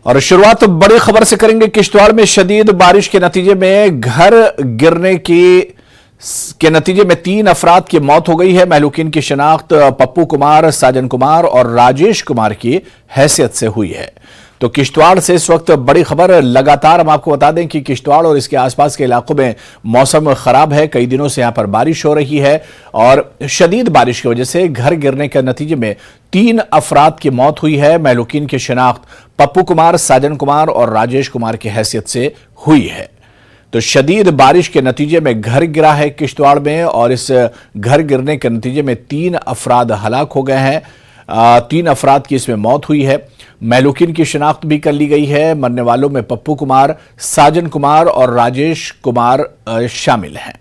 और शुरुआत बड़ी खबर से करेंगे। किश्तवाड़ में शदीद बारिश के नतीजे में घर गिरने के नतीजे में 3 अफराद की मौत हो गई है। महलूकीन की शिनाख्त पप्पू कुमार, साजन कुमार और राजेश कुमार की हैसियत से हुई है। तो किश्तवाड़ से इस वक्त बड़ी खबर। लगातार हम आपको बता दें कि किश्तवाड़ और इसके आसपास के इलाकों में मौसम खराब है। कई दिनों से यहां पर बारिश हो रही है और शदीद बारिश की वजह से घर गिरने के नतीजे में 3 अफराद की मौत हुई है। महलूकीन की शिनाख्त पप्पू कुमार, साजन कुमार और राजेश कुमार की हैसियत से हुई है। तो शदीद बारिश के नतीजे में घर गिरा है किश्तवाड़ में और इस घर गिरने के नतीजे में 3 अफराद हलाक हो गए हैं। 3 अफराद की इसमें मौत हुई है। महलूकीन की शिनाख्त भी कर ली गई है। मरने वालों में पप्पू कुमार, साजन कुमार और राजेश कुमार शामिल हैं।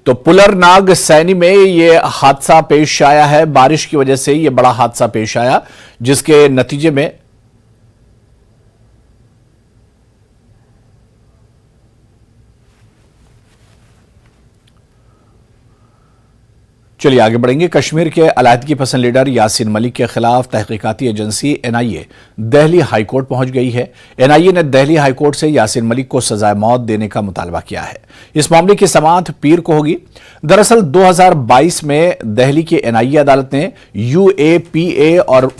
तो पुलरनाग सैनी में यह हादसा पेश आया है। बारिश की वजह से यह बड़ा हादसा पेश आया, जिसके नतीजे में चलिए आगे बढ़ेंगे। कश्मीर के अलहदगी पसंद लीडर यासीन मलिक के खिलाफ तहकीकाती एजेंसी एनआईए दिल्ली हाईकोर्ट पहुंच गई है। एनआईए ने दिल्ली हाईकोर्ट से यासीन मलिक को सजाए मौत देने का मुतालबा किया है। इस मामले की समाअत पीर को होगी। दरअसल 2022 में दिल्ली की एनआईए अदालत ने यूएपीए और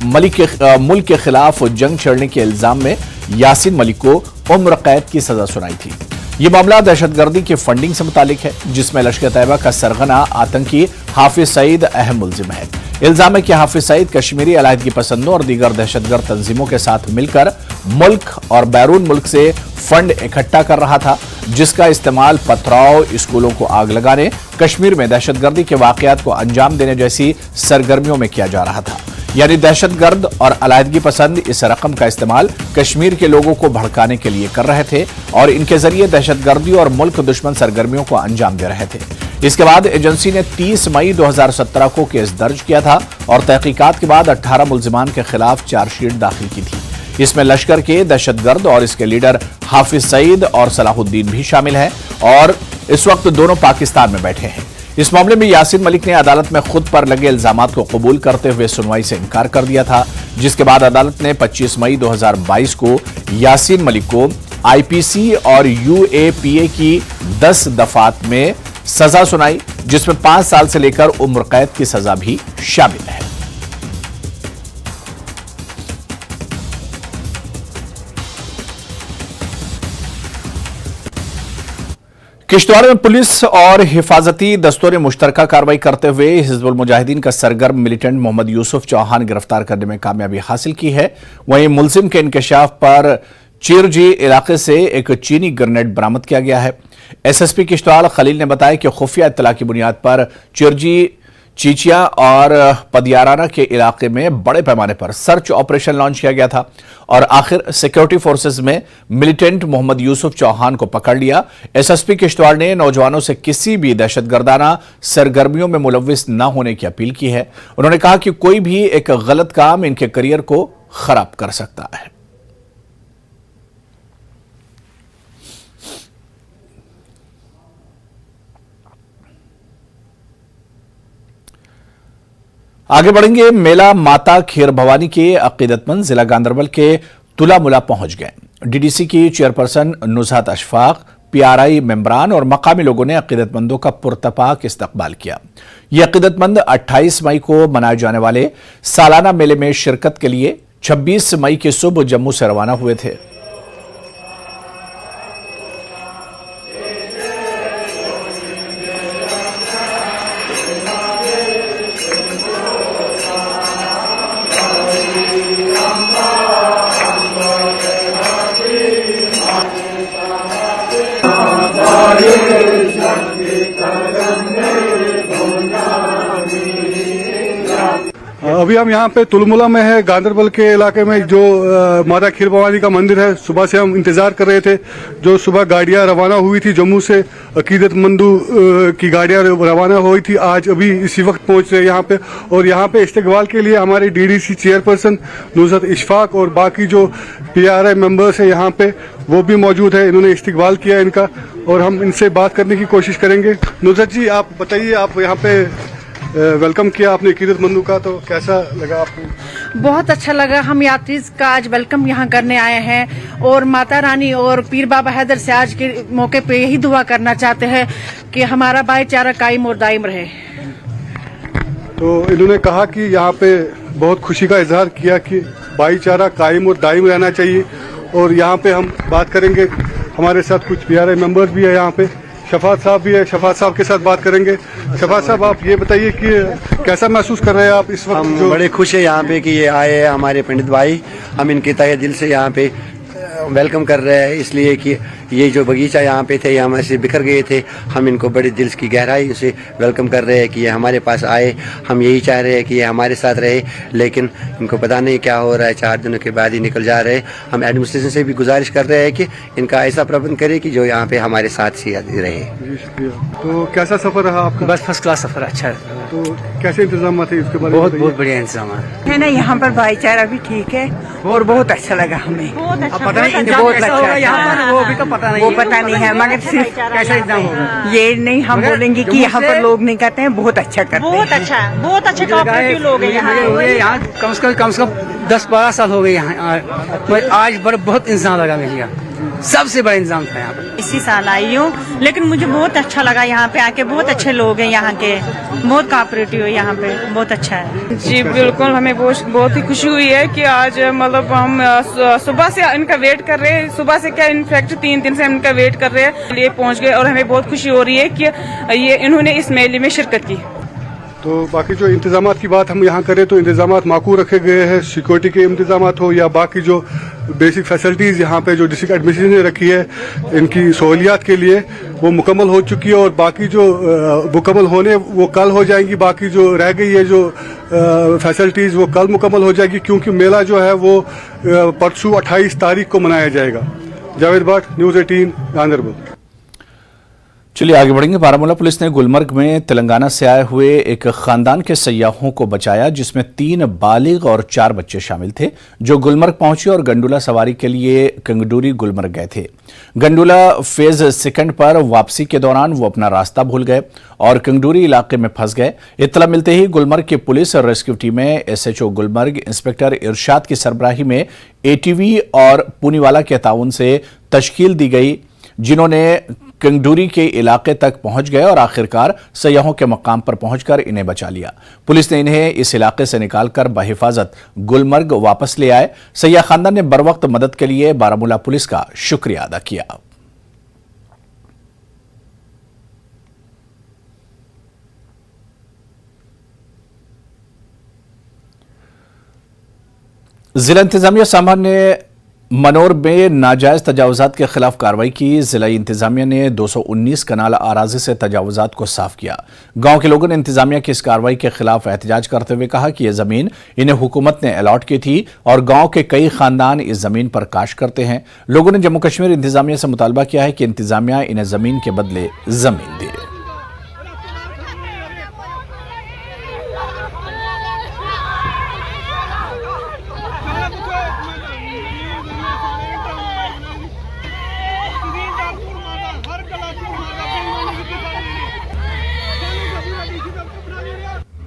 मुल्क के खिलाफ जंग छेड़ने के इल्जाम में यासीन मलिक को उम्र कैद की सजा सुनाई थी। यह मामला दहशतगर्दी की फंडिंग से मुतालिक है, जिसमें लश्कर तैयबा का सरगना आतंकी हाफिज सईद अहम मुल्जिम है। इल्जाम है कि हाफिज सईद कश्मीरी अलहदगी पसंदों और दीगर दहशतगर्द तंजीमों के साथ मिलकर मुल्क और बैरून मुल्क से फंड इकट्ठा कर रहा था, जिसका इस्तेमाल पथराव, स्कूलों को आग लगाने, कश्मीर में दहशतगर्दी के वाकयात को अंजाम देने जैसी सरगर्मियों में किया जा रहा था। यानी दहशतगर्द और अलहदगी पसंद इस रकम का इस्तेमाल कश्मीर के लोगों को भड़काने के लिए कर रहे थे और इनके जरिए दहशतगर्दी और मुल्क दुश्मन सरगर्मियों को अंजाम दे रहे थे। इसके बाद एजेंसी ने 30 मई 2017 को केस दर्ज किया था और तहकीकात के बाद 18 मुल्जिमान के खिलाफ चार्जशीट दाखिल की थी। इसमें लश्कर के दहशतगर्द और इसके लीडर हाफिज सईद और सलाहुद्दीन भी शामिल हैं और इस वक्त दोनों पाकिस्तान में बैठे हैं। इस मामले में यासीन मलिक ने अदालत में खुद पर लगे इल्जामात को कबूल करते हुए सुनवाई से इनकार कर दिया था, जिसके बाद अदालत ने 25 मई 2022 को यासीन मलिक को आईपीसी और यूएपीए की 10 दफात में सजा सुनाई, जिसमें 5 साल से लेकर उम्र कैद की सजा भी शामिल है। किश्तवाड़ में पुलिस और हिफाजती दस्तों ने मुश्तरका कार्रवाई करते हुए हिजबुल मुजाहिदीन का सरगर्म मिलिटेंट मोहम्मद यूसुफ चौहान गिरफ्तार करने में कामयाबी हासिल की है। वहीं मुलजिम के इंकशाफ पर चिरजी इलाके से एक चीनी ग्रेनेड बरामद किया गया है। एसएसपी किश्तवाड़ खलील ने बताया कि खुफिया इत्तला की बुनियाद पर चिरजी, चीचिया और पदियाराना के इलाके में बड़े पैमाने पर सर्च ऑपरेशन लॉन्च किया गया था और आखिर सिक्योरिटी फोर्सेस में मिलिटेंट मोहम्मद यूसुफ चौहान को पकड़ लिया। एसएसपी किश्तवाड़ ने नौजवानों से किसी भी दहशतगर्दाना सरगर्मियों में मुलव्विस न होने की अपील की है। उन्होंने कहा कि कोई भी एक गलत काम इनके करियर को खराब कर सकता है। आगे बढ़ेंगे। मेला माता खेर भवानी के अकीदतमंद जिला गांधरबल के तुलामुला पहुंच गए। डीडीसी की चेयरपर्सन नुज़हात अशफाक, पीआरआई मेंबरान और मकामी लोगों ने अकीदतमंदों का पुरतपाक इस्तकबाल किया। ये अकीदतमंद 28 मई को मनाए जाने वाले सालाना मेले में शिरकत के लिए 26 मई की सुबह जम्मू से रवाना हुए थे। अभी हम यहाँ पे तुलमुला में है, गांधरबल के इलाके में जो माता खीर भवानी का मंदिर है। सुबह से हम इंतजार कर रहे थे। जो सुबह गाड़ियाँ रवाना हुई थी जम्मू से, अकीदतमंदों की गाड़ियाँ रवाना हुई थी, आज अभी इसी वक्त पहुँच रहे यहाँ पे। और यहाँ पे इस्तकबाल के लिए हमारे डीडीसी चेयरपर्सन नुज़हात अशफाक और बाकी जो पीआरआई मेंबर्स है यहाँ पे वो भी मौजूद है। इन्होंने इस्तकबाल किया इनका और हम इनसे बात करने की कोशिश करेंगे। नुज़हात जी, आप बताइए, आप यहाँ पे वेलकम किया आपने अकीदतमंदों का, तो कैसा लगा आपको? बहुत अच्छा लगा। हम यात्री का आज वेलकम यहाँ करने आए हैं और माता रानी और पीर बाबा हैदर से आज के मौके पे यही दुआ करना चाहते हैं कि हमारा भाईचारा कायम और दायम रहे। तो इन्होंने कहा कि यहाँ पे बहुत खुशी का इजहार किया कि भाईचारा कायम और दायम रहना चाहिए। और यहाँ पे हम बात करेंगे, हमारे साथ कुछ PRI मेंबर्स भी है यहाँ पे, शफात साहब भी है, शफात साहब के साथ बात करेंगे। शफात साहब, आप ये बताइए कि कैसा महसूस कर रहे हैं आप इस वक्त? हम बड़े खुश है यहाँ पे कि ये आए हैं हमारे पंडित भाई। हम इनके तहे दिल से यहाँ पे वेलकम कर रहे हैं, इसलिए कि ये जो बगीचा यहाँ पे थे, यहाँ से बिखर गए थे, हम इनको बड़े दिल की गहराई से वेलकम कर रहे हैं कि ये हमारे पास आए। हम यही चाह रहे हैं कि ये हमारे साथ रहे, लेकिन इनको पता नहीं क्या हो रहा है, 4 दिनों के बाद ही निकल जा रहे हैं। हम एडमिनिस्ट्रेशन से भी गुजारिश कर रहे हैं कि इनका ऐसा प्रबंध करे कि जो यहाँ पे हमारे साथ ही रहे। जी शुक्रिया। तो कैसा सफर रहा आपका? बस फर्स्ट क्लास सफर, अच्छा है। तो कैसे इंतजाम थे इसके बारे में? बहुत बढ़िया इंतजाम है ना, यहाँ पर भाईचारा भी ठीक है और बहुत अच्छा लगा हमें। पता नहीं बहुत कैसा होगा अच्छा यहाँ पर, वो भी तो पता नहीं, वो पता नहीं है, मगर सिर्फ कैसा एग्जाम होगा ये नहीं हम बोलेंगे कि यहाँ पर लोग नहीं करते हैं, बहुत अच्छा करते हैं। बहुत अच्छे कोऑपरेटिव लोग हैं यहाँ कम से कम 10-12 साल हो गए यहाँ। आज बहुत इंतजाम लगा मुझे, यहाँ सबसे बड़ा इंतजाम था यहाँ पर। इसी साल आई हूँ, लेकिन मुझे बहुत अच्छा लगा यहाँ पे आके। बहुत अच्छे लोग हैं यहाँ के, बहुत कोऑपरेटिव है यहाँ पे, बहुत अच्छा है। जी बिल्कुल, हमें बहुत ही खुशी हुई है कि आज मतलब हम सुबह से इनका वेट कर रहे हैं। सुबह से क्या, इनफैक्ट 3 दिन से हम इनका वेट कर रहे हैं, ये पहुँच गए और हमें बहुत खुशी हो रही है कि ये इन्होंने इस मेले में शिरकत की। तो बाकी जो इंतजाम की बात हम यहाँ करें तो इंतजाम माकूल रखे गए हैं। सिक्योरिटी के इंतजाम हो या बाकी जो बेसिक फैसिलिटीज़ यहाँ पे जो डिस्ट्रिक्ट एडमिनिस्ट्रेशन ने रखी है इनकी सहूलियात के लिए, वो मुकम्मल हो चुकी है। और बाकी जो मुकम्मल होने वो कल हो जाएंगी। बाकी जो रह गई है जो फैसिलिटीज़ वो कल मुकम्मल हो जाएगी, क्योंकि मेला जो है वो परसों 28 तारीख को मनाया जाएगा। जावेद भट्ट, न्यूज़ 18, गांधरबल। चलिए आगे बढ़ेंगे। बारामूला पुलिस ने गुलमर्ग में तेलंगाना से आए हुए एक खानदान के सयाहों को बचाया, जिसमें 3 बालिग और 4 बच्चे शामिल थे, जो गुलमर्ग पहुंचे और गंडोला सवारी के लिए कंगडूरी गुलमर्ग गए थे। गंडोला फेज 2 पर वापसी के दौरान वो अपना रास्ता भूल गए और कंगडूरी इलाके में फंस गए। इत्तला मिलते ही गुलमर्ग की पुलिस और रेस्क्यू टीमें SHO गुलमर्ग इंस्पेक्टर इरशाद की सरबराही में ATV और पूनीवाला के ताउन से तश्कील दी गई, जिन्होंने कंगडूरी के इलाके तक पहुंच गए और आखिरकार सयाहों के मकाम पर पहुंचकर इन्हें बचा लिया। पुलिस ने इन्हें इस इलाके से निकालकर बहिफाजत गुलमर्ग वापस ले आए। सयाह खानदान ने बरवक्त मदद के लिए बारामूला पुलिस का शुक्रिया अदा किया। जिला इंतजामिया सामान ने मनोर में नाजायज तजावुजात के खिलाफ कार्रवाई की। जिला इंतजामिया ने 219 कनाल आराजी से तजावुजात को साफ किया। गांव के लोगों ने इंतजामिया की इस कार्रवाई के खिलाफ एहतजाज करते हुए कहा कि यह जमीन इन्हें हुकूमत ने अलॉट की थी और गांव के कई खानदान इस जमीन पर काश करते हैं। लोगों ने जम्मू कश्मीर इंतजामिया से मुतालबा किया है कि इंतजामिया इन्हें जमीन के बदले जमीन दे।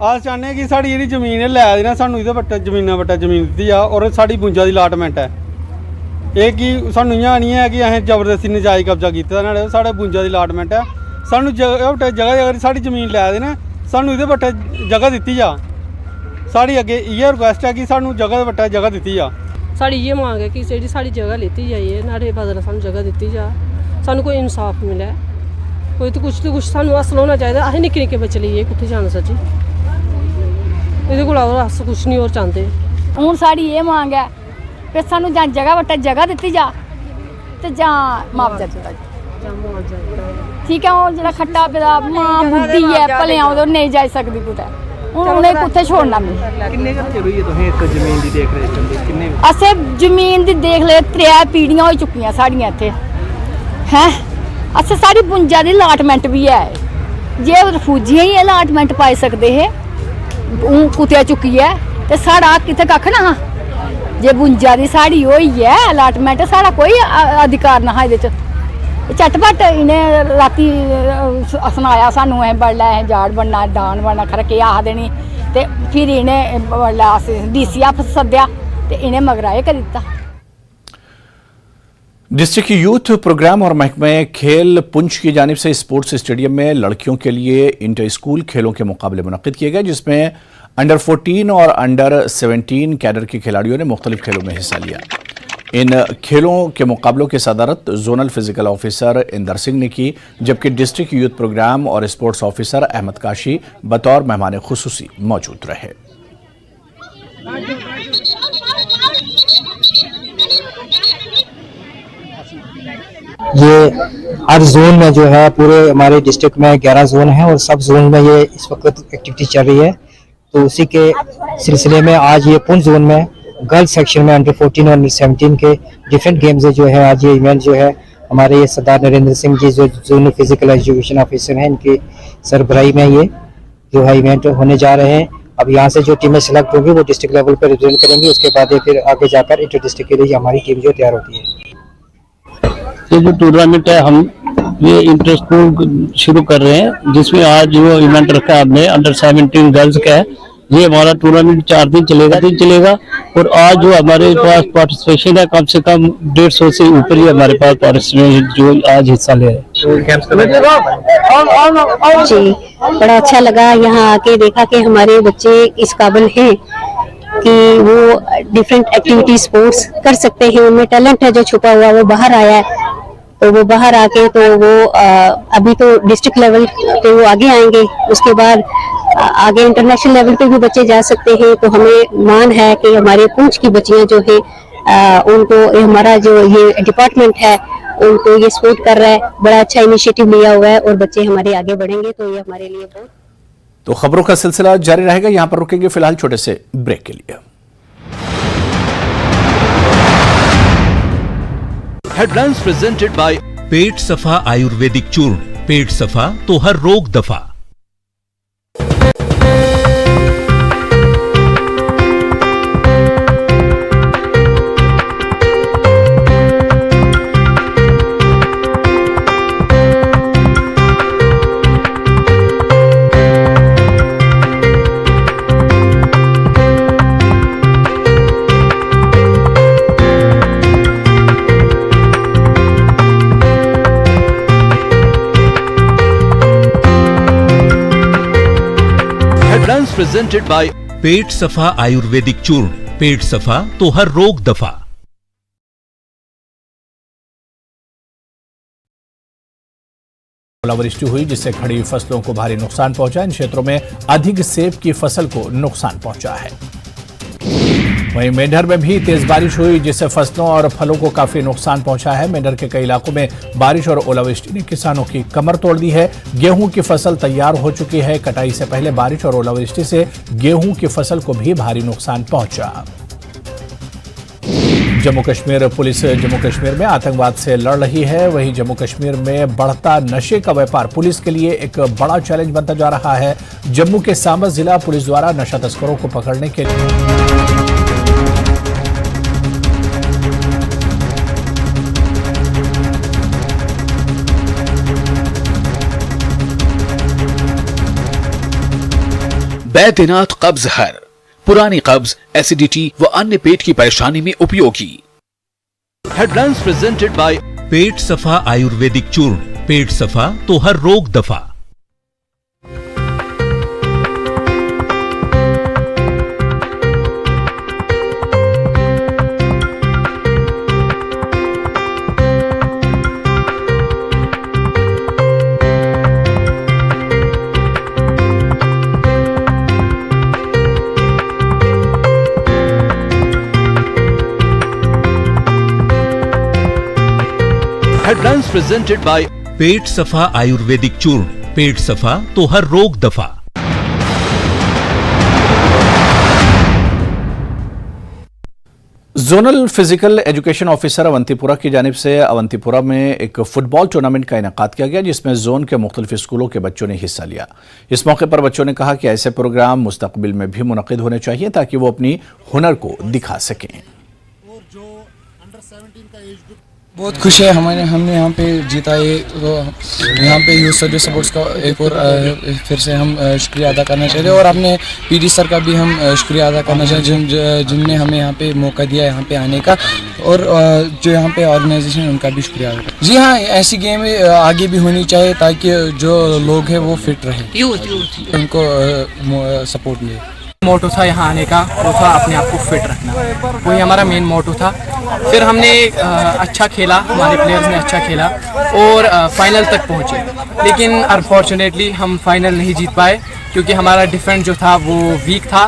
अस चाहने कि साड़ी जी जमीन लै देना, सानू ये बट्टा जमीना बट्टा जमीन दी जा और साड़ी बुंजा की अलाटमेंट है। ये कि सानू इ'यां नहीं है कि असें जबरदस्ती नजायज कब्जा किया नाले, साढ़े बुंजा की अलाटमेंट है। सानू जगह जगह साड़ी जमीन लै देना, सानू ये बट्टे जगह दी जा। साड़ी अगे इ'यै रिक्वेस्ट है कि सानू जगह बट्टे जगह दी जा। साड़ी ये मांग है कि जी साड़ी जगह लेती जाइए, नारे बदले सानू जगह दी जा, सानू कोई इंसाफ मिले, कोई तो कुछ सानू हासल होना चाहिए। असें निक्के निक्के बच्चे लेइयै कुत्थै जाना सर जी, ਇਹਦੇ ਕੋਲ ਅਸ ਕੁਛ ਨਹੀਂ ਹੋਰ ਚਾਹੁੰਦੇ। ਹੁਣ ਸਾਡੀ ਇਹ ਮੰਗ ਹੈ ਕਿ ਸਾਨੂੰ ਜਾਂ ਜਗ੍ਹਾ ਵਟਾ ਜਗ੍ਹਾ ਦਿੱਤੀ ਜਾ ਤੇ ਜਾਂ ਮੁਆਵਜ਼ਾ ਦਿੱਤਾ ਜਾ। ਠੀਕ ਹੈ, ਉਹ ਜਿਹੜਾ ਖੱਟਾ ਪਿਆ ਮਾਂ ਬੁੱਢੀ ਹੈ ਭਲਿਆਂ ਉਹ ਨਹੀਂ ਜਾ ਸਕਦੀ ਕੁਤੇ, ਹੁਣ ਉਹਨੇ ਕੁੱਥੇ ਛੋੜਨਾ ਮੈਂ। ਕਿੰਨੇ ਘਰ ਚਲੋ ਇਹ ਤੁਸੀਂ ਇੱਕ ਜ਼ਮੀਨ ਦੀ ਦੇਖ ਰਹੇ ਹੋ? ਕਿੰਨੇ ਅਸੀਂ ਜ਼ਮੀਨ ਦੀ ਦੇਖ ਲੈ 3 ਪੀੜੀਆਂ ਹੋ ਚੁੱਕੀਆਂ ਸਾਡੀਆਂ ਇੱਥੇ ਹੈ। ਅਸੀਂ ਸਾਡੀ ਪੁੰਜਾ ਦੀ ਅਲਾਟਮੈਂਟ ਵੀ ਹੈ, ਜੇ ਰਫੂਜੀਆਂ ਹੀ ਅਲਾਟਮੈਂਟ ਪਾਈ ਸਕਦੇ ਹੈ कुत्या चुकी है तो साढ़ा कितने कख ना हा। जे बुंजा की साड़ी होई है अलाटमेंट, साढ़ा कोई अधिकार ना हा। झटपट इन्हें राती सनाया सानू असें बडलै असें जाड़ बनना डान बनना खरै केह् आखदे नी ते फिर इन्हें बडलै अस DCF सद्देआ ते इन्हें मगरा एह् करी दित्ता। डिस्ट्रिक्ट यूथ प्रोग्राम और महकमे खेल पुंछ की जानिब से स्पोर्ट्स स्टेडियम में लड़कियों के लिए इंटर स्कूल खेलों के मुकाबले मुनक्किद किए गए, जिसमें अंडर 14 और अंडर 17 कैडर के खिलाड़ियों ने मुख्तलिफ खेलों में हिस्सा लिया। इन खेलों के मुकाबलों की सदारत zonal physical officer Inder Singh ने की, जबकि डिस्ट्रिक्ट यूथ प्रोग्राम और स्पोर्ट्स ऑफिसर अहमद काशी बतौर मेहमान खुसूसी मौजूद रहे। ये हर जोन में जो है पूरे हमारे डिस्ट्रिक्ट में 11 जोन है और सब जोन में ये इस वक्त एक्टिविटी चल रही है। तो उसी के सिलसिले में आज ये पुंछ जोन में गर्ल्स सेक्शन में अंडर 14 और अंडर 17 के डिफरेंट गेम्स जो है आज ये इवेंट जो है हमारे ये सरदार नरेंद्र सिंह जी जो जोनल फिजिकल एजुकेशन ऑफिसर हैं, इनकी सरबराही में ये जो है इवेंट होने जा रहे हैं। अब यहाँ से जो टीमें सेलेक्ट होंगी वो डिस्ट्रिक्ट लेवल पर रिप्रेजेंट करेंगी, उसके बाद ये फिर आगे जाकर इंटर डिस्ट्रिक्ट के लिए हमारी टीम जो तैयार होती है। ये जो टूर्नामेंट है हम ये इंटर स्कूल शुरू कर रहे हैं, जिसमें आज जो इवेंट रखा है हमने अंडर 17 गर्ल्स का है। ये हमारा टूर्नामेंट 4 दिन चलेगा और आज जो हमारे पास पार्टिसिपेशन है कम से कम 150 से ऊपर ही हमारे पास पार्टिसिपेंट जो आज हिस्सा ले रहे हैं। जी बड़ा अच्छा लगा यहाँ आके, देखा कि हमारे बच्चे इस काबिल हैं कि वो डिफरेंट एक्टिविटी स्पोर्ट्स कर सकते हैं, उनमें टैलेंट है जो छुपा हुआ वो बाहर आया है। तो वो बाहर आके तो वो अभी तो डिस्ट्रिक्ट लेवल पे वो आगे आएंगे, उसके बाद आगे इंटरनेशनल लेवल पे भी बच्चे जा सकते हैं। तो हमें मान है कि हमारे पुंछ की बच्चियां जो है उनको हमारा जो ये डिपार्टमेंट है उनको ये सपोर्ट कर रहा है, बड़ा अच्छा इनिशिएटिव लिया हुआ है और बच्चे हमारे आगे बढ़ेंगे तो ये हमारे लिए बहुत। तो खबरों का सिलसिला जारी रहेगा, यहां पर रुकेंगे फिलहाल छोटे से ब्रेक के लिए। हेडलाइंस प्रेजेंटेड बाय पेट सफा आयुर्वेदिक चूर्ण। पेट सफा तो हर रोग दफा। प्रेजेंटेड बाय पेट सफा आयुर्वेदिक चूर्ण। पेट सफा तो हर रोग दफा। ओलावृष्टि हुई जिससे खड़ी फसलों को भारी नुकसान पहुंचा। इन क्षेत्रों में अधिक सेब की फसल को नुकसान पहुंचा है। वहीं मेंढर में भी तेज बारिश हुई जिससे फसलों और फलों को काफी नुकसान पहुंचा है। मेंढर के कई इलाकों में बारिश और ओलावृष्टि ने किसानों की कमर तोड़ दी है। गेहूं की फसल तैयार हो चुकी है। कटाई से पहले बारिश और ओलावृष्टि से गेहूं की फसल को भी भारी नुकसान पहुंचा। जम्मू कश्मीर पुलिस जम्मू कश्मीर में आतंकवाद से लड़ रही है। वहीं जम्मू कश्मीर में बढ़ता नशे का व्यापार पुलिस के लिए एक बड़ा चैलेंज बनता जा रहा है। जम्मू के सांबा जिला पुलिस द्वारा नशा तस्करों को पकड़ने के लिए बैद्यनाथ कब्ज हर, पुरानी कब्ज, एसिडिटी व अन्य पेट की परेशानी में उपयोगी। हेडलाइंस प्रेजेंटेड बाय पेट सफा आयुर्वेदिक चूर्ण। पेट सफा तो हर रोग दफा। हेडलाइंस प्रेजेंटेड बाय पेट सफा आयुर्वेदिक चूर्ण। पेट सफा तो हर रोग दफा। Zonal physical education officer Awantipora की जानिब से अवंतीपुरा में एक फुटबॉल टूर्नामेंट का इनेकाद किया गया जिसमें जोन के मुख्तलिफ स्कूलों के बच्चों ने हिस्सा लिया। इस मौके पर बच्चों ने कहा कि ऐसे प्रोग्राम मुस्तकबिल में भी मुनक्किद होने चाहिए ताकि वो अपनी हुनर को दिखा सकें। बहुत खुश है हमने यहाँ पे जीता ये, तो यहाँ पे यूथ सर्विस सपोर्ट्स का एक और फिर से हम शुक्रिया अदा करना चाहते हैं, और अपने पीडी सर का भी हम शुक्रिया अदा करना चाहते जिनने हमें यहाँ पे मौका दिया यहाँ पे आने का, और जो यहाँ पे ऑर्गेनाइजेशन है उनका भी शुक्रिया अदा करना। जी हाँ, ऐसी गेम आगे भी होनी चाहिए ताकि जो लोग हैं वो फिट रहे, उनको सपोर्ट मिले। मोटो था यहाँ आने का, वो था अपने आप को फिट रखना, वही हमारा मेन मोटो था। फिर हमने अच्छा खेला, हमारे प्लेयर्स ने अच्छा खेला और फाइनल तक पहुँचे, लेकिन अनफॉर्चुनेटली हम फाइनल नहीं जीत पाए क्योंकि हमारा डिफेंस जो था वो वीक था।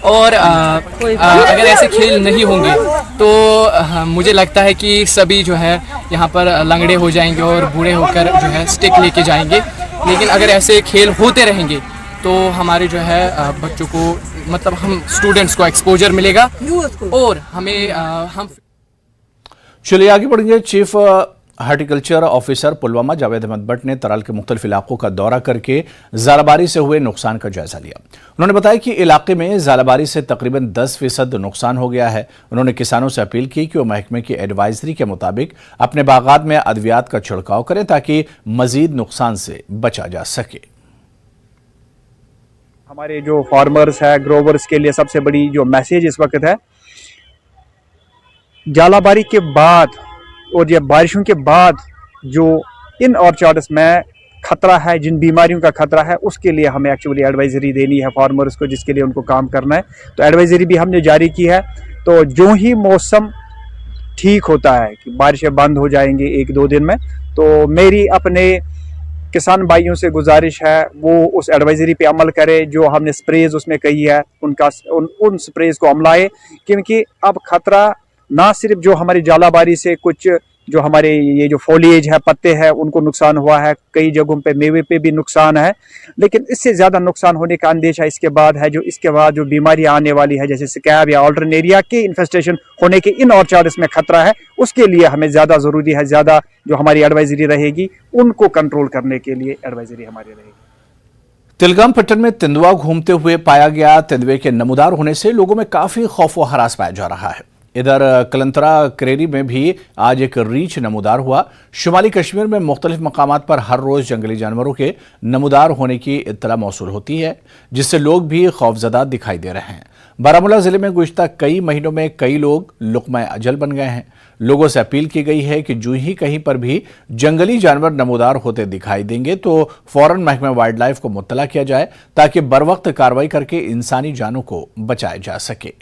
और अगर ऐसे खेल नहीं होंगे तो मुझे लगता है कि सभी जो है यहाँ पर लंगड़े हो जाएंगे और बूढ़े होकर जो है स्टिक लेके जाएंगे। लेकिन अगर ऐसे खेल होते रहेंगे तो हमारे जो है बच्चों को, मतलब हम स्टूडेंट्स को एक्सपोजर मिलेगा और हमें हम चलिए आगे बढ़ेंगे। Chief horticulture officer Pulwama Javed Ahmad Bhat ने तराल के मुख्तलिफ इलाकों का दौरा करके ज़ालाबारी से हुए नुकसान का जायजा लिया। उन्होंने बताया कि इलाके में ज़ालाबारी से तकरीबन 10% नुकसान हो गया है। उन्होंने किसानों से अपील की कि वो महकमे की एडवाइजरी के मुताबिक अपने बागात में अद्वियात का छिड़काव करें ताकि मजीद नुकसान से बचा जा सके। हमारे जो फार्मर्स है, ग्रोवर्स के लिए सबसे बड़ी जो मैसेज इस वक्त है, जालाबारी के बाद और ये बारिशों के बाद जो इन ऑर्चार्ड्स में खतरा है, जिन बीमारियों का खतरा है, उसके लिए हमें एक्चुअली एडवाइजरी देनी है फार्मर्स को, जिसके लिए उनको काम करना है। तो एडवाइजरी भी हमने जारी की है। तो जो ही मौसम ठीक होता है कि बारिशें बंद हो जाएंगी 1-2 दिन में, तो मेरी अपने किसान भाइयों से गुजारिश है वो उस एडवाइजरी पे अमल करें जो हमने स्प्रेज उसमें कही है, उनका उन स्प्रेज को अमलाए, क्योंकि अब खतरा ना सिर्फ जो हमारी जालाबारी से कुछ जो हमारे ये जो फोलिएज है, पत्ते हैं, उनको नुकसान हुआ है, कई जगहों पे मेवे पे भी नुकसान है, लेकिन इससे ज़्यादा नुकसान होने का अंदेशा इसके बाद है। जो इसके बाद जो बीमारियां आने वाली है, जैसे स्कैब या ऑल्टरनेरिया के इन्फेस्टेशन होने के इन ऑर्चार्ड्स में खतरा है, उसके लिए हमें ज़्यादा ज़रूरी है, ज़्यादा जो हमारी एडवाइजरी रहेगी उनको कंट्रोल करने के लिए एडवाइजरी हमारी रहेगी। तिलगाम पट्टन में तेंदुआ घूमते हुए पाया गया। तेंदुए के नमूदार होने से लोगों में काफी खौफ व हरास पाया जा रहा है। इधर कलंतरा करेरी में भी आज एक रीछ नमूदार हुआ। शुमाली कश्मीर में मुख्तलिफ मकामात पर हर रोज जंगली जानवरों के नमूदार होने की इत्तला मौसूल होती है, जिससे लोग भी खौफजदा दिखाई दे रहे हैं। बारामूला जिले में गुज़िश्ता कई महीनों में कई लोग लुक़मा अजल बन गए हैं। लोगों से अपील की गई है कि जो ही कहीं पर भी जंगली जानवर नमूदार होते दिखाई देंगे तो फौरन महकमा वाइल्ड लाइफ को मुत्तला किया जाए ताकि बरवक्त कार्रवाई करके इंसानी जानों को बचाया जा सके।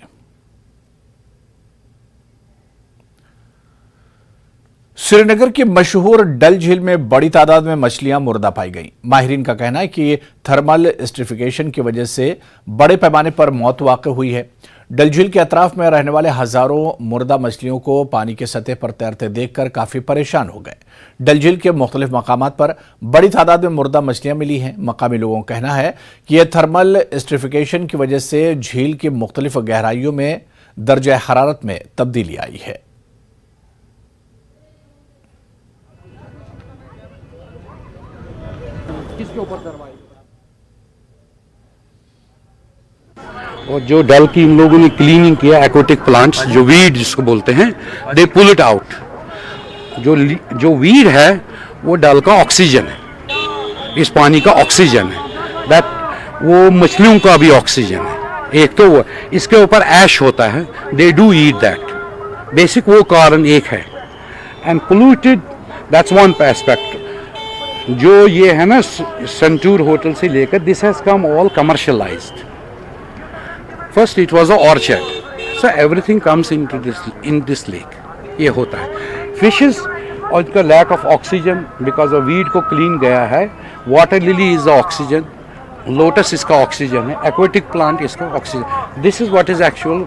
श्रीनगर की मशहूर डल झील में बड़ी तादाद में मछलियां मुर्दा पाई गईं। माहिरीन का कहना है कि थर्मल स्ट्रिफिकेशन की वजह से बड़े पैमाने पर मौत वाक़ हुई है। डल झील के अतराफ में रहने वाले हजारों मुर्दा मछलियों को पानी के सतह पर तैरते देखकर काफी परेशान हो गए। डल झील के मुख्तलिफ मकामात पर बड़ी तादाद में मुर्दा मछलियां मिली हैं। मकामी लोगों का कहना है कि यह थर्मल स्ट्रिफिकेशन की वजह से झील की मुख्तलिफ गहराइयों में दर्जा हरारत में तब्दीली आई है। किसके ऊपर कार्रवाई? और जो डल की इन लोगों ने क्लीनिंग किया, एक्वेटिक प्लांट्स जो वीड जिसको बोलते हैं, दे पुल इट आउट। जो वीड है वो डल का ऑक्सीजन है, इस पानी का ऑक्सीजन है, दैट वो मछलियों का भी ऑक्सीजन है। एक तो वो इसके ऊपर ऐश होता है, they do eat that, basic वो कारण एक है। And polluted, that's one aspect. जो ये है ना सेंटूर होटल से लेकर, this has come all commercialised. First it was a orchard, so everything comes in this lake. ये होता है फिशेस और इनका lack of oxygen because of weed को क्लीन गया है। Water lily is the oxygen, lotus इसका ऑक्सीजन है, एक्वेटिक प्लांट इसका oxygen. This is what is actual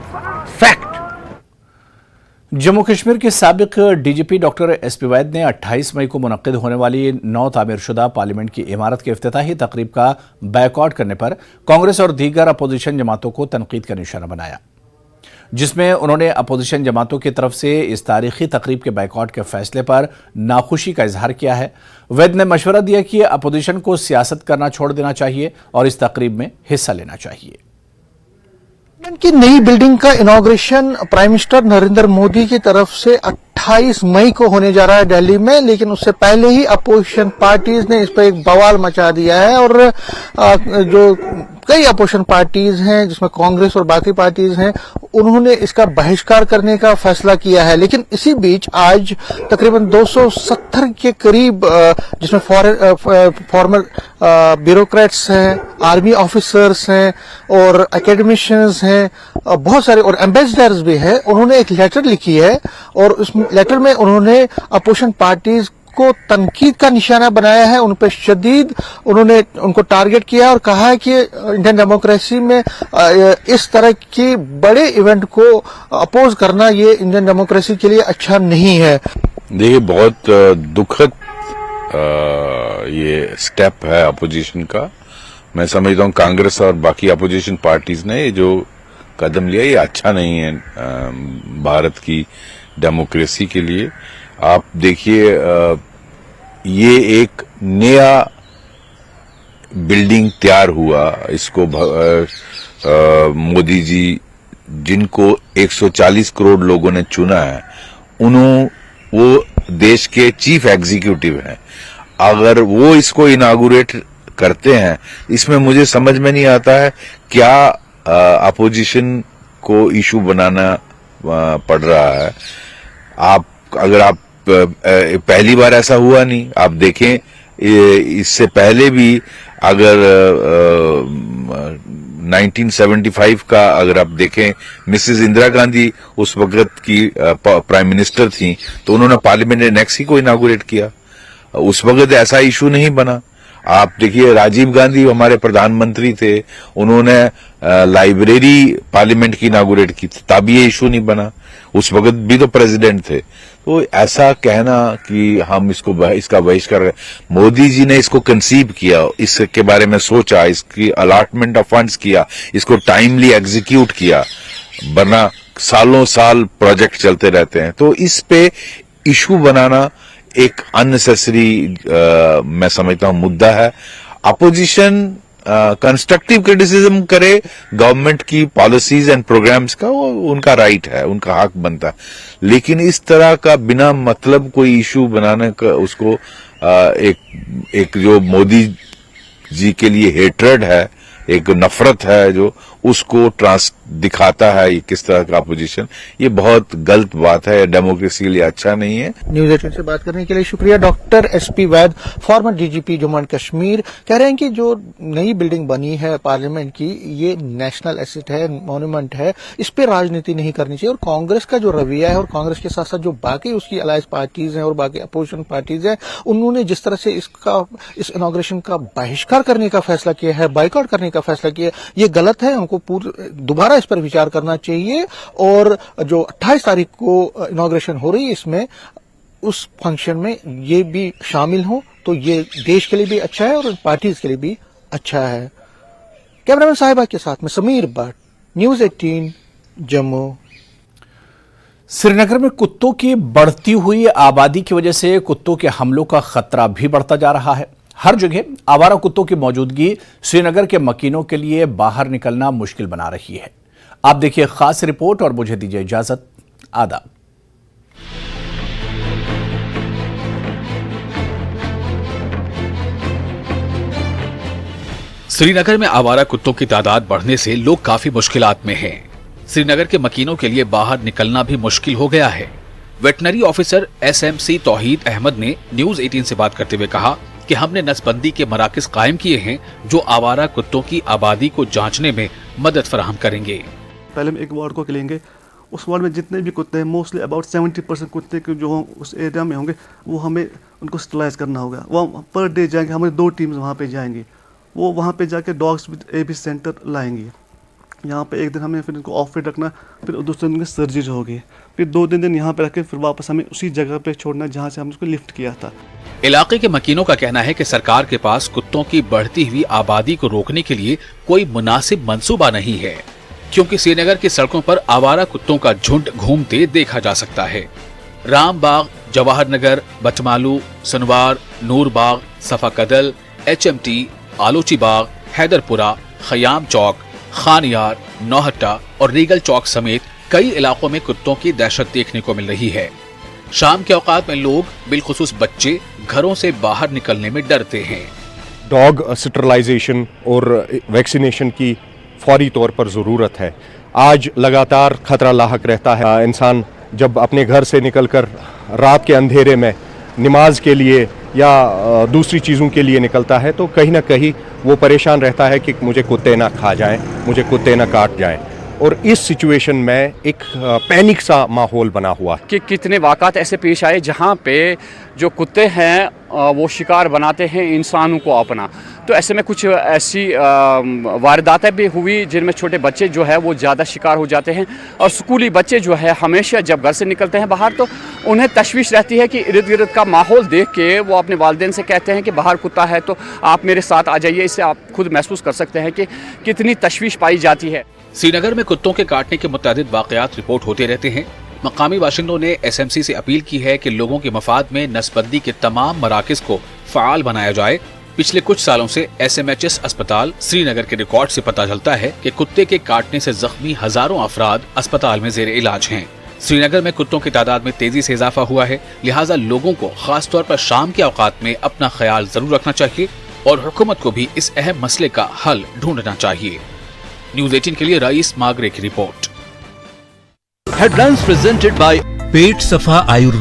fact. Jammu Kashmir के साबिक डीजीपी डॉक्टर एसपी वैद ने 28 मई को मुनक्किद होने वाली नौ तामीरशुदा पार्लियामेंट की इमारत के इफ्तिताही तकरीब का बायकॉट करने पर कांग्रेस और दीगर अपोजिशन जमातों को तनकीद का निशाना बनाया, जिसमें उन्होंने अपोजिशन जमातों की तरफ से इस तारीखी तकरीब के बायकॉट के फैसले पर नाखुशी का इजहार किया है। वैद ने मशवरा दिया कि अपोजिशन को सियासत करना छोड़ देना चाहिए और इस तकरीब में हिस्सा लेना चाहिए। की नई बिल्डिंग का inauguration prime minister Narendra Modi की तरफ से 28 मई को होने जा रहा है दिल्ली में, लेकिन उससे पहले ही अपोजिशन पार्टीज ने इस पर एक बवाल मचा दिया है और जो कई अपोजिशन पार्टीज हैं जिसमें कांग्रेस और बाकी पार्टीज हैं उन्होंने इसका बहिष्कार करने का फैसला किया है। लेकिन इसी बीच आज तकरीबन 270 के करीब जिसमें फॉर्मर ब्यूरोक्रेट्स हैं, आर्मी ऑफिसर्स हैं और एकेडमिशियंस हैं, बहुत सारे और एम्बेसडर्स भी हैं, उन्होंने एक लेटर लिखी है और उस लेटर में उन्होंने अपोजिशन पार्टीज को तनकीद का निशाना बनाया है, उन पर शदीद उन्होंने उनको टारगेट किया और कहा है कि इंडियन डेमोक्रेसी में इस तरह के बड़े इवेंट को अपोज करना ये इंडियन डेमोक्रेसी के लिए अच्छा नहीं है। देखिए, बहुत दुखद ये स्टेप है अपोजिशन का। मैं समझता हूँ कांग्रेस और बाकी अपोजिशन पार्टीज ने ये जो कदम लिया ये अच्छा नहीं है भारत की डेमोक्रेसी के लिए। आप देखिए, ये एक नया बिल्डिंग तैयार हुआ, इसको मोदी जी जिनको 140 करोड़ लोगों ने चुना है, वो देश के चीफ एग्जीक्यूटिव हैं। अगर वो इसको इनागुरेट करते हैं, इसमें मुझे समझ में नहीं आता है क्या अपोजिशन को इशू बनाना पड़ रहा है। अगर आप पहली बार ऐसा हुआ नहीं, आप देखें इससे पहले भी अगर 1975 का अगर आप देखें, मिसेस इंदिरा गांधी उस वक्त की प्राइम मिनिस्टर थी, तो उन्होंने पार्लियामेंट एनेक्स ही को इनागुरेट किया, उस वक्त ऐसा इशू नहीं बना। आप देखिए, राजीव गांधी हमारे प्रधानमंत्री थे, उन्होंने लाइब्रेरी पार्लियामेंट की इनागुरेट की, तब ये इशू नहीं बना, उस वक्त भी तो प्रेसिडेंट थे। तो ऐसा कहना कि हम इसका बहिष्कार, मोदी जी ने इसको कंसीव किया, इसके बारे में सोचा, इसकी अलॉटमेंट ऑफ फंड्स किया, इसको टाइमली एग्जीक्यूट किया, वरना सालों साल प्रोजेक्ट चलते रहते हैं। तो इस पे इशू बनाना एक अननेसेसरी मैं समझता हूं मुद्दा है। अपोजिशन कंस्ट्रक्टिव क्रिटिसिज्म करे गवर्नमेंट की पॉलिसीज एंड प्रोग्राम्स का, वो उनका राइट है, उनका हक बनता है, लेकिन इस तरह का बिना मतलब कोई इशू बनाने का, उसको एक जो मोदी जी के लिए हेट्रेड है, एक नफरत है जो उसको दिखाता है ये किस तरह का अपोजिशन, ये बहुत गलत बात है, डेमोक्रेसी के लिए अच्छा नहीं है। न्यूज 18 से बात करने के लिए शुक्रिया। Doctor SP Vaid, farmer DGP Jammu and Kashmir, कह रहे हैं कि जो नई बिल्डिंग बनी है पार्लियामेंट की, ये नेशनल एसेट है, मॉन्यूमेंट है, इस पे राजनीति नहीं करनी चाहिए। और कांग्रेस का जो रवैया है और कांग्रेस के साथ साथ जो बाकी उसकी अलायंस पार्टीज हैं और बाकी अपोजिशन पार्टीज हैं, उन्होंने जिस तरह से इस इनॉग्रेशन का बहिष्कार करने का फैसला किया है, बाइकआउट करने का फैसला किया, ये गलत है। हमको दोबारा इस पर विचार करना चाहिए और जो 28 तारीख को इनॉग्रेशन हो रही है, इसमें उस फंक्शन में ये भी शामिल हो तो ये देश के लिए भी अच्छा है और पार्टीज के लिए भी अच्छा है। कैमरामैन साहिबा के साथ में समीर भट्ट, न्यूज 18 जम्मू। श्रीनगर में कुत्तों की बढ़ती हुई आबादी की वजह से कुत्तों के हमलों का खतरा भी बढ़ता जा रहा है। हर जगह आवारा कुत्तों की मौजूदगी श्रीनगर के मकीनों के लिए बाहर निकलना मुश्किल बना रही है। आप देखिए खास रिपोर्ट और मुझे दीजिए इजाजत। आदाब। श्रीनगर में आवारा कुत्तों की तादाद बढ़ने से लोग काफी मुश्किलात में हैं। श्रीनगर के मकीनों के लिए बाहर निकलना भी मुश्किल हो गया है। वेटनरी ऑफिसर एसएमसी तौहीद अहमद ने न्यूज 18 से बात करते हुए कहा कि हमने नसबंदी के मराकज कायम किए हैं जो आवारा कुत्तों की आबादी को जांचने में मदद फराहम करेंगे। पहले हम एक वार्ड को लेंगे, उस वार्ड में जितने भी कुत्ते हैं, मोस्टली अबाउट 70% कुत्ते के जो उस एरिया में होंगे, वो हमें उनको स्टरलाइज करना होगा। वो पर डे जाएंगे, हमारी 2 टीम्स वहाँ पे जाएंगी, वो वहाँ पे जाके डॉग्स AB सेंटर लाएंगे। यहाँ पे एक दिन हमें फिर इनको ऑफ फिट रखना, फिर दूसरे दिन सर्जरी होगी, फिर 2-3 दिन यहाँ पे रख के फिर वापस हमें उसी जगह पे छोड़ना जहाँ से हमने उसको लिफ्ट किया था। इलाके के मकीनों का कहना है कि सरकार के पास कुत्तों की बढ़ती हुई आबादी को रोकने के लिए कोई मुनासिब मंसूबा नहीं है, क्योंकि श्रीनगर की सड़कों पर आवारा कुत्तों का झुंड घूमते देखा जा सकता है। रामबाग, जवाहर नगर, बटमालू, सनवार, नूरबाग, सफा कदल, HMT, आलोची बाग, हैदरपुरा, खयाम चौक, खानियार, नौहट्टा और रीगल चौक समेत कई इलाकों में कुत्तों की दहशत देखने को मिल रही है। शाम के औकात में लोग, बिलखुसूस बच्चे, घरों से बाहर निकलने में डरते हैं। डॉग स्टरलाइजेशन और वैक्सीनेशन की फौरी तौर पर ज़रूरत है। आज लगातार खतरा लाहक रहता है। इंसान जब अपने घर से निकलकर रात के अंधेरे में नमाज के लिए या दूसरी चीज़ों के लिए निकलता है तो कहीं ना कहीं वो परेशान रहता है कि मुझे कुत्ते ना खा जाएं, मुझे कुत्ते ना काट जाएं। और इस सिचुएशन में एक पैनिक सा माहौल बना हुआ है कि कितने वाक़ात ऐसे पेश आए जहाँ पे जो कुत्ते हैं वो शिकार बनाते हैं इंसानों को अपना। तो ऐसे में कुछ ऐसी वारदातें भी हुई जिनमें छोटे बच्चे जो है वो ज़्यादा शिकार हो जाते हैं। और स्कूली बच्चे जो है हमेशा जब घर से निकलते हैं बाहर तो उन्हें तशवीश रहती है कि इर्द गिर्द का माहौल देख के वो अपने वालिदैन से कहते हैं कि बाहर कुत्ता है तो आप मेरे साथ आ जाइए। इससे आप खुद महसूस कर सकते हैं कि कितनी तशवीश पाई जाती है। श्रीनगर में कुत्तों के काटने के मुतअद्दिद वाक़यात रिपोर्ट होते रहते हैं। मकामी बाशिंदों ने SMC से अपील की है कि लोगों के मफाद में नस्बंदी के तमाम मराकज़ को फ़ाल बनाया जाए। पिछले कुछ सालों से SMHS अस्पताल श्रीनगर के रिकॉर्ड से पता चलता है कि कुत्ते के काटने से जख्मी हजारों अफराद अस्पताल में ज़ेर इलाज हैं। श्रीनगर में कुत्तों की तादाद में तेजी से इजाफा हुआ है, लिहाजा लोगों को खास तौर पर शाम के औकात में अपना ख्याल जरूर रखना चाहिए और हुकूमत को भी इस अहम मसले का हल ढूंढना चाहिए। न्यूज़ 18 के लिए रईस मागरे की रिपोर्ट। हेडलाइंस प्रेजेंटेड बाय पेट सफा आयुर्वेद।